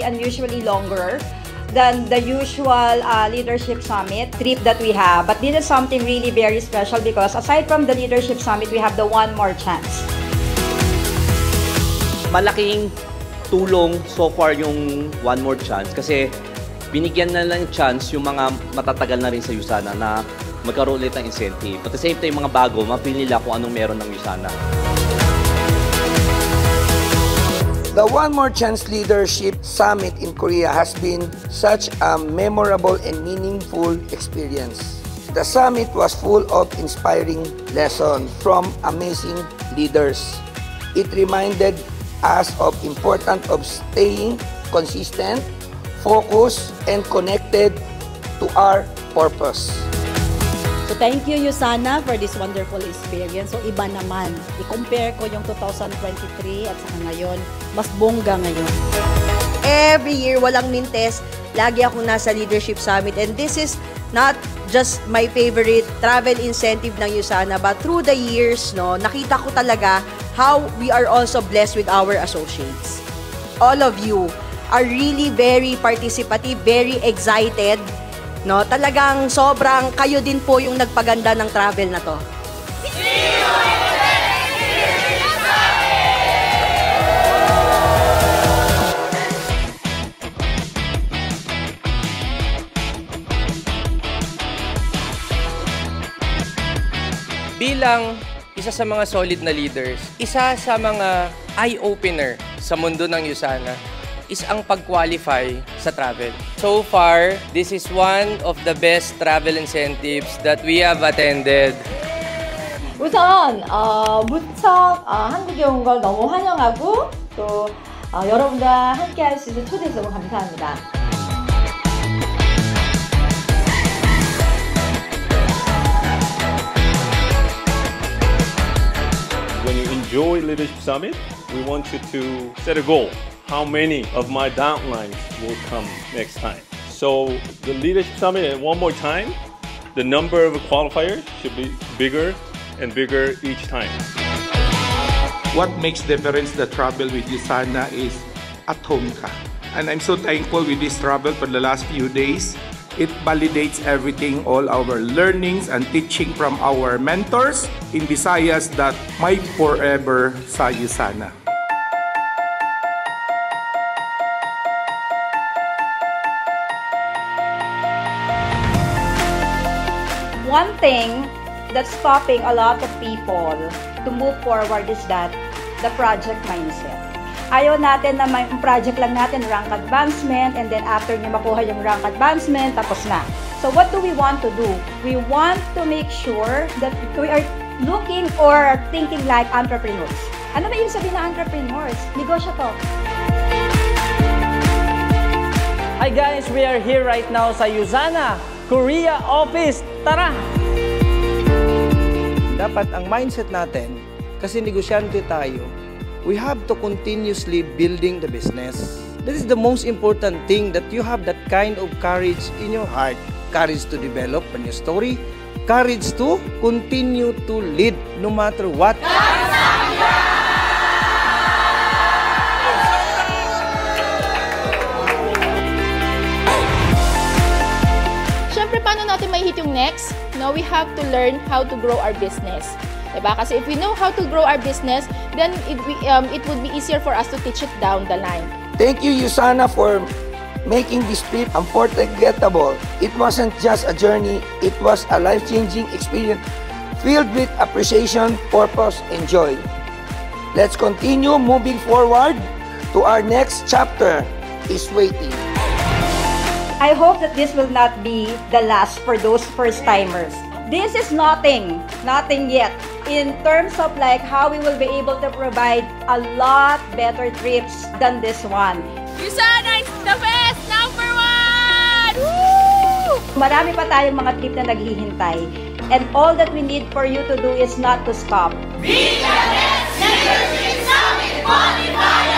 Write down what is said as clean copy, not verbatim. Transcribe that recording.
unusually longer than the usual Leadership Summit trip that we have. But this is something really very special because aside from the Leadership Summit, we have the One More Chance. Malaking tulong so far yung One More Chance kasi binigyan na lang chance yung mga matatagal na rin sa USANA na magkaroon ulit ng incentive. At the same time, mga bago, mapili nila kung anong meron ng USANA. The One More Chance Leadership Summit in Korea has been such a memorable and meaningful experience. The summit was full of inspiring lessons from amazing leaders. It reminded us of the importance of staying consistent, focused, and connected to our purpose. So thank you, USANA, for this wonderful experience. So iba naman. I-compare ko yung 2023 at saka ngayon, mas bongga ngayon. Every year, walang mintes, lagi akong nasa Leadership Summit. And this is not just my favorite travel incentive ng USANA, but through the years, no, nakita ko talaga how we are also blessed with our associates. All of you are really very participative, very excited. No, talagang sobrang kayo din po yung nagpaganda ng travel na to. Bilang isa sa mga solid na leaders, isa sa mga eye-opener sa mundo ng USANA is ang pag-qualify sa travel. So far, this is one of the best travel incentives that we have attended. 우선 무척 한국에 온 걸 너무 환영하고 또 여러분과 함께 할 수 있는 초대해 주셔서 감사합니다. When you enjoy Leadership Summit, we want you to set a goal. How many of my downlines will come next time? So the Leadership Summit, one more time, the number of qualifiers should be bigger and bigger each time. What makes difference the travel with USANA is at home ka. And I'm so thankful with this travel for the last few days. It validates everything, all our learnings and teaching from our mentors in Visayas that may forever sa USANA. One thing that's stopping a lot of people to move forward is that the project mindset. Ayaw natin na may project lang natin, rank advancement, and then after nyo makuha yung rank advancement, tapos na. So what do we want to do? We want to make sure that we are looking or thinking like entrepreneurs. Ano ba yung sabihin na entrepreneurs? Negosyo to. Hi guys, we are here right now sa USANA Korea office. Tara! Dapat ang mindset natin, kasi negosyante tayo, we have to continuously building the business. That is the most important thing, that you have that kind of courage in your heart. Courage to develop a new story. Courage to continue to lead no matter what. Siyempre, paano natin may hit yung next? No, we have to learn how to grow our business. Diba? Kasi if we know how to grow our business, then it would be easier for us to teach it down the line. Thank you, USANA, for making this trip unforgettable. It wasn't just a journey, it was a life-changing experience filled with appreciation, purpose, and joy. Let's continue moving forward to our next chapter is waiting. I hope that this will not be the last for those first-timers. This is nothing yet in terms of like how we will be able to provide a lot better trips than this one. USANA is the best! Number one! Woo! Marami pa tayong mga trip na naghihintay. And all that we need for you to do is not to stop. Be the best! Leadership Summit Qualifier!